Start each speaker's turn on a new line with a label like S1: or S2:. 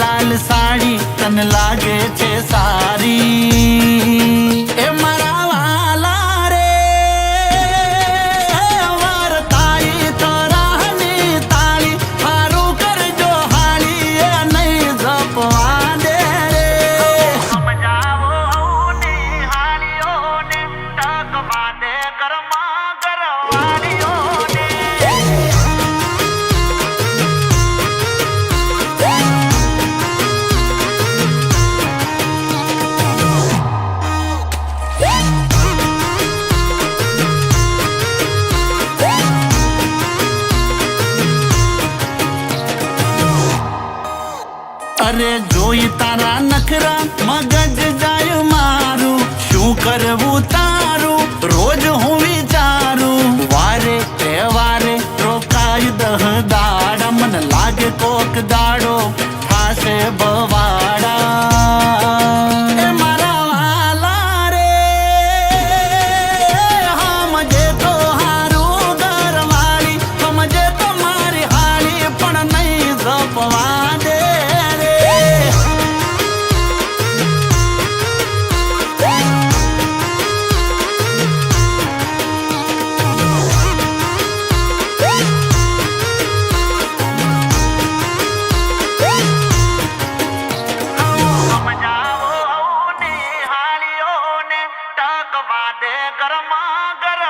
S1: લાલ સાડી તને લાગે છે સારી એ મારા વાલા રે વારતાઈ તરાહની તાળી હારું કરજો હાળી એ નહીં જપવા દે રે સમજાવો ને હાળીઓને ટકવા દે ઘરમાં ઘરવાળીઓને અરે જોઈ તારા નખરા મગજ જાય મારું શું કરવું તારું રોજ હું વિચારું વારે તહેવારે રોકાય દહ દાડા મને લાગે કોક દાડો થાશે બવાડા એ મારા વાલા રે સમજે તો હારું ઘરવાળી સમજે તો મારી હાળી પણ નહીં જપવા દે ટકવા દે ઘરમાં ઘર